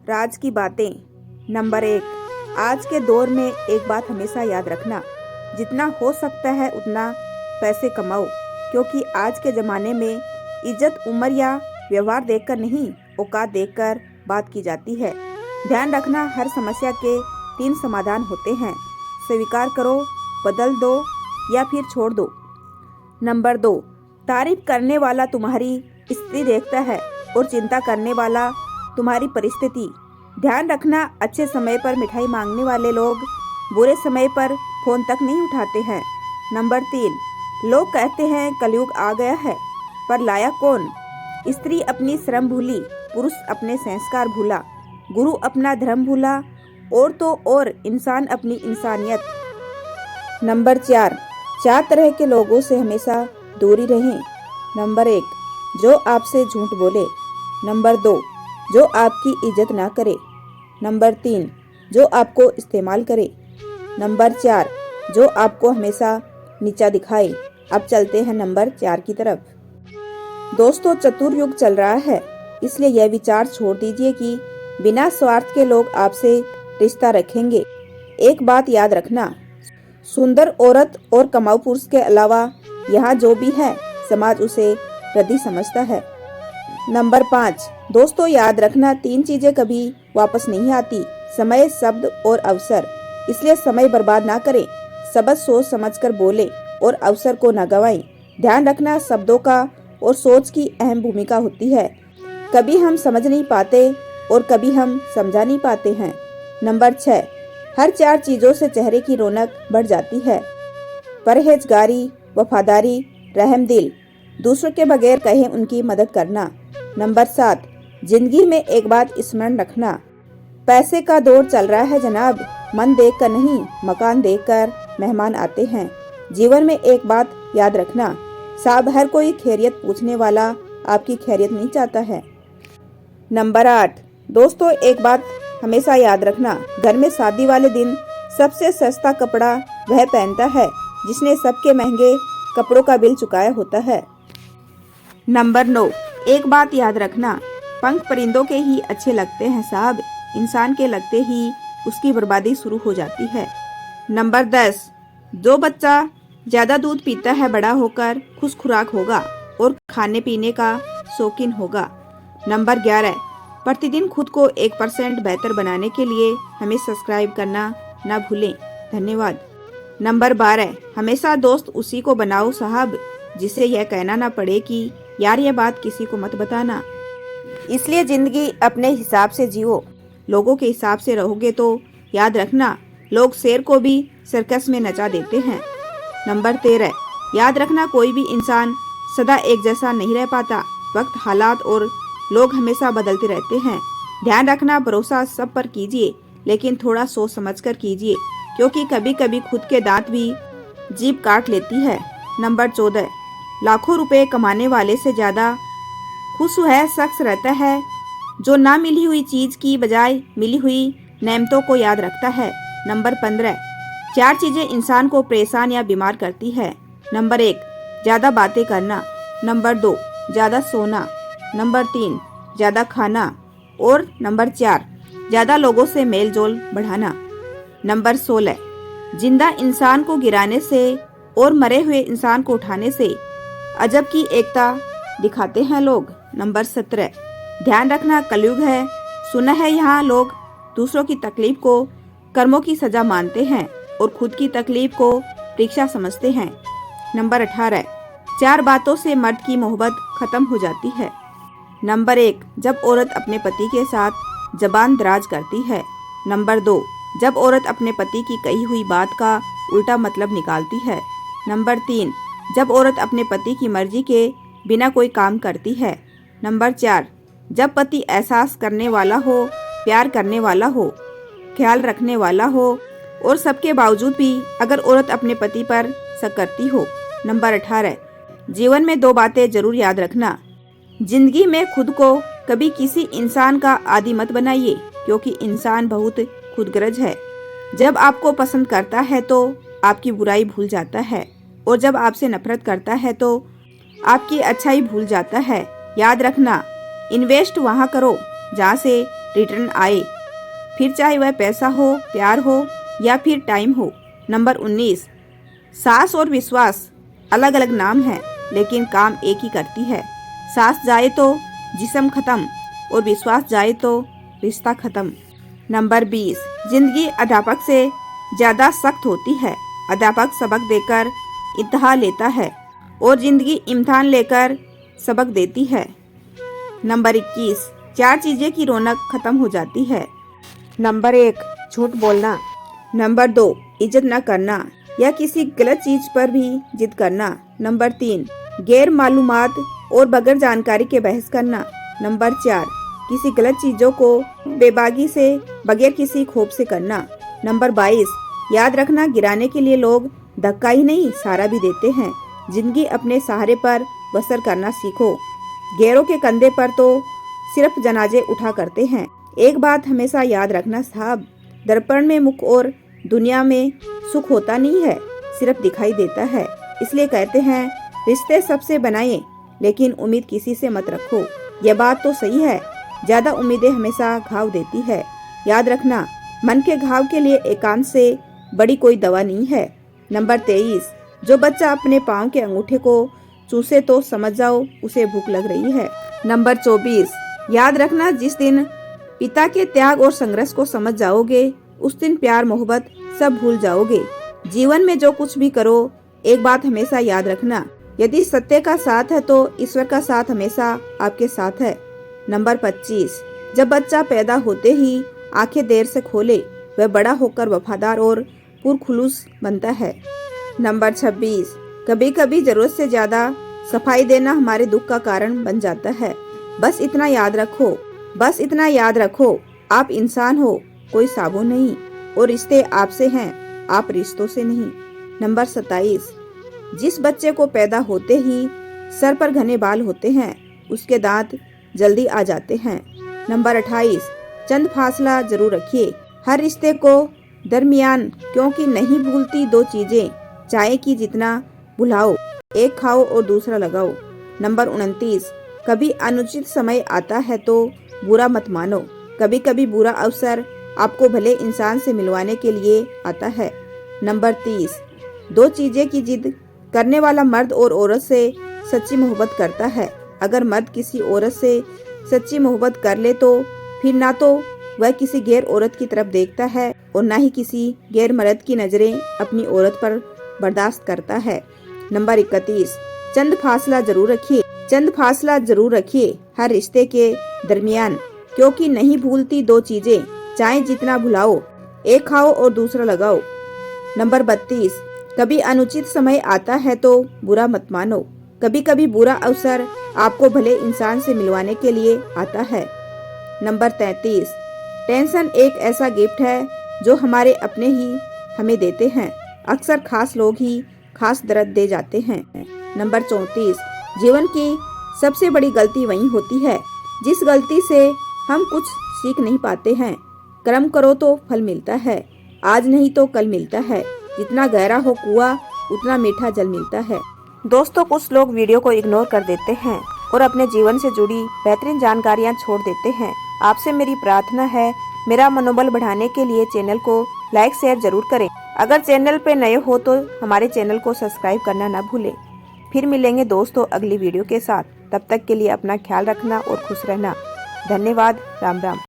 राज की बातें। नंबर 1, आज के दौर में एक बात हमेशा याद रखना, जितना हो सकता है उतना पैसे कमाओ, क्योंकि आज के ज़माने में इज्जत उम्र या व्यवहार देखकर नहीं, औकात देखकर बात की जाती है। ध्यान रखना, हर समस्या के 3 समाधान होते हैं, स्वीकार करो, बदल दो या फिर छोड़ दो। नंबर 2, तारीफ करने वाला तुम्हारी स्थिति देखता है और चिंता करने वाला तुम्हारी परिस्थिति। ध्यान रखना, अच्छे समय पर मिठाई मांगने वाले लोग बुरे समय पर फोन तक नहीं उठाते हैं। नंबर 3, लोग कहते हैं कलयुग आ गया है, पर लाया कौन? स्त्री अपनी श्रम भूली, पुरुष अपने संस्कार भूला, गुरु अपना धर्म भूला और तो और इंसान अपनी इंसानियत। नंबर 4, 4 तरह के लोगों से हमेशा दूरी रहें। नंबर 1, जो आपसे झूठ बोले। नंबर 2, जो आपकी इज्जत ना करे। नंबर 3, जो आपको इस्तेमाल करे। नंबर 4, जो आपको हमेशा नीचा दिखाए। अब चलते हैं नंबर 4 की तरफ। दोस्तों, चतुर युग चल रहा है, इसलिए यह विचार छोड़ दीजिए कि बिना स्वार्थ के लोग आपसे रिश्ता रखेंगे। एक बात याद रखना, सुंदर औरत और कमाऊ पुरुष के अलावा यहाँ जो भी है, समाज उसे रद्दी समझता है। नंबर 5, दोस्तों याद रखना, 3 चीजें कभी वापस नहीं आती, समय, शब्द और अवसर। इसलिए समय बर्बाद ना करें, शब्द सोच समझकर बोले और अवसर को न गवाएं। ध्यान रखना, शब्दों का और सोच की अहम भूमिका होती है। कभी हम समझ नहीं पाते और कभी हम समझा नहीं पाते हैं। नंबर 6, हर 4 चीजों से चेहरे की रौनक बढ़ जाती है। परहेजगारी, वफादारी, रहमदिल, दूसरों के बगैर कहे उनकी मदद करना। नंबर 7, जिंदगी में एक बात स्मरण रखना, पैसे का दौर चल रहा है जनाब, मन देखकर नहीं, मकान देखकर मेहमान आते हैं। जीवन में एक बात याद रखना, साहब, हर कोई खैरियत पूछने वाला आपकी खैरियत नहीं चाहता है। नंबर 8, दोस्तों एक बात हमेशा याद रखना, घर में शादी वाले दिन सबसे सस्ता कपड़ा वह पहनता है जिसने सबके महंगे कपड़ों का बिल चुकाया होता है। नंबर 9, एक बात याद रखना, पंख परिंदों के ही अच्छे लगते हैं साहब, इंसान के लगते ही उसकी बर्बादी शुरू हो जाती है। नंबर 10, जो बच्चा ज्यादा दूध पीता है बड़ा होकर खुश खुराक होगा और खाने पीने का शौकीन होगा। नंबर 11, प्रतिदिन खुद को 1% बेहतर बनाने के लिए हमें सब्सक्राइब करना ना भूलें। धन्यवाद। नंबर 12, हमेशा दोस्त उसी को बनाओ साहब जिसे यह कहना ना पड़े कि यार ये बात किसी को मत बताना। इसलिए जिंदगी अपने हिसाब से जियो, लोगों के हिसाब से रहोगे तो याद रखना, लोग शेर को भी सर्कस में नचा देते हैं। नंबर 13, याद रखना, कोई भी इंसान सदा एक जैसा नहीं रह पाता, वक्त, हालात और लोग हमेशा बदलते रहते हैं। ध्यान रखना, भरोसा सब पर कीजिए, लेकिन थोड़ा सोच समझकर कीजिए, क्योंकि कभी कभी खुद के दांत भी जीभ काट लेती है। नंबर 14, लाखों रुपए कमाने वाले से ज्यादा खुश वह शख्स रहता है जो ना मिली हुई चीज की बजाय मिली हुई नेमतों को याद रखता है। नंबर 15, 4 चीजें इंसान को परेशान या बीमार करती है। नंबर 1, ज्यादा बातें करना। नंबर 2, ज्यादा सोना। नंबर 3, ज्यादा खाना। और नंबर 4, ज्यादा लोगों से मेल जोल बढ़ाना। नंबर 16, जिंदा इंसान को गिराने से और मरे हुए इंसान को उठाने से अजब की एकता दिखाते हैं लोग। नंबर 17, ध्यान रखना, कलयुग है, सुना है यहाँ लोग दूसरों की तकलीफ को कर्मों की सजा मानते हैं और खुद की तकलीफ को परीक्षा समझते हैं। नंबर 18, 4 बातों से मर्द की मोहब्बत खत्म हो जाती है। नंबर 1, जब औरत अपने पति के साथ जबान दराज करती है। नंबर 2, जब औरत अपने पति की कही हुई बात का उल्टा मतलब निकालती है। नंबर 3, जब औरत अपने पति की मर्जी के बिना कोई काम करती है। नंबर 4, जब पति एहसास करने वाला हो, प्यार करने वाला हो, ख्याल रखने वाला हो और सबके बावजूद भी अगर औरत अपने पति पर शक करती हो। नंबर 18, जीवन में 2 बातें जरूर याद रखना, जिंदगी में खुद को कभी किसी इंसान का आदी मत बनाइए, क्योंकि इंसान बहुत खुदगर्ज है। जब आपको पसंद करता है तो आपकी बुराई भूल जाता है और जब आपसे नफरत करता है तो आपकी अच्छाई भूल जाता है। याद रखना, इन्वेस्ट वहाँ करो जहाँ से रिटर्न आए, फिर चाहे वह पैसा हो, प्यार हो या फिर टाइम हो। नंबर 19, सास और विश्वास अलग अलग नाम है लेकिन काम एक ही करती है। सास जाए तो जिस्म खत्म और विश्वास जाए तो रिश्ता खत्म। नंबर 20, जिंदगी अध्यापक से ज़्यादा सख्त होती है। अध्यापक सबक देकर इम्तिहान लेता है और जिंदगी इम्तिहान लेकर सबक देती है। नंबर 21, 4 चीज़ें की रौनक खत्म हो जाती है। नंबर 1, झूठ बोलना। नंबर 2, इज्जत न करना या किसी गलत चीज पर भी जिद करना। नंबर 3, गैर मालूमात और बगैर जानकारी के बहस करना। नंबर 4, किसी गलत चीजों को बेबागी से बगैर किसी खौफ से करना। नंबर 22, याद रखना गिराने के लिए लोग धक्का ही नहीं सहारा भी देते हैं। जिंदगी अपने सहारे पर बसर करना सीखो, गैरों के कंधे पर तो सिर्फ जनाजे उठा करते हैं। एक बात हमेशा याद रखना साहब, दर्पण में मुख और दुनिया में सुख होता नहीं है, सिर्फ दिखाई देता है। इसलिए कहते हैं रिश्ते सबसे बनाए लेकिन उम्मीद किसी से मत रखो। यह बात तो सही है, ज्यादा उम्मीदें हमेशा घाव देती है। याद रखना, मन के घाव के लिए एकांत से बड़ी कोई दवा नहीं है। नंबर 23, जो बच्चा अपने पाँव के अंगूठे को चूसे तो समझ जाओ उसे भूख लग रही है। नंबर 24, याद रखना, जिस दिन पिता के त्याग और संघर्ष को समझ जाओगे उस दिन प्यार मोहब्बत सब भूल जाओगे। जीवन में जो कुछ भी करो एक बात हमेशा याद रखना, यदि सत्य का साथ है तो ईश्वर का साथ हमेशा आपके साथ है। नंबर 25, जब बच्चा पैदा होते ही आंखें देर से खोले वह बड़ा होकर वफादार और पुरखुलूस बनता है। नंबर 26, कभी कभी जरूरत से ज्यादा सफाई देना हमारे दुख का कारण बन जाता है। बस इतना याद रखो, बस इतना याद रखो, आप इंसान हो, कोई साबुन नहीं, और रिश्ते आपसे हैं, आप रिश्तों से नहीं। नंबर 27, जिस बच्चे को पैदा होते ही सर पर घने बाल होते हैं उसके दांत जल्दी आ जाते हैं। नंबर 28, चंद फासला जरूर रखिए हर रिश्ते को दरमियान, क्योंकि नहीं भूलती 2 चीजें, चाय की जितना भुलाओ, एक खाओ और दूसरा लगाओ। नंबर 29, कभी अनुचित समय आता है तो बुरा मत मानो, कभी कभी बुरा अवसर आपको भले इंसान से मिलवाने के लिए आता है। नंबर 30, 2 चीजें की जिद करने वाला मर्द और औरत से सच्ची मोहब्बत करता है। अगर मर्द किसी औरत से सच्ची मोहब्बत कर ले तो फिर ना तो वह किसी गैर औरत की तरफ देखता है और ना ही किसी गैर मर्द की नजरें अपनी औरत पर बर्दाश्त करता है। नंबर 31, चंद फासला जरूर रखिए, चंद फासला जरूर रखिए हर रिश्ते के दरमियान, क्योंकि नहीं भूलती 2 चीजें, चाहे जितना भुलाओ, एक खाओ और दूसरा लगाओ। नंबर 32, कभी अनुचित समय आता है तो बुरा मत मानो, कभी कभी बुरा अवसर आपको भले इंसान से मिलवाने के लिए आता है। नंबर 33, टेंशन एक ऐसा गिफ्ट है जो हमारे अपने ही हमें देते हैं, अक्सर खास लोग ही खास दर्द दे जाते हैं। नंबर 34, जीवन की सबसे बड़ी गलती वही होती है जिस गलती से हम कुछ सीख नहीं पाते हैं। कर्म करो तो फल मिलता है, आज नहीं तो कल मिलता है, जितना गहरा हो कुआं उतना मीठा जल मिलता है। दोस्तों, कुछ लोग वीडियो को इग्नोर कर देते हैं और अपने जीवन से जुड़ी बेहतरीन जानकारियां छोड़ देते हैं। आपसे मेरी प्रार्थना है, मेरा मनोबल बढ़ाने के लिए चैनल को लाइक शेयर जरूर करें। अगर चैनल पे नए हो तो हमारे चैनल को सब्सक्राइब करना न भूलें। फिर मिलेंगे दोस्तों अगली वीडियो के साथ, तब तक के लिए अपना ख्याल रखना और खुश रहना। धन्यवाद। राम राम।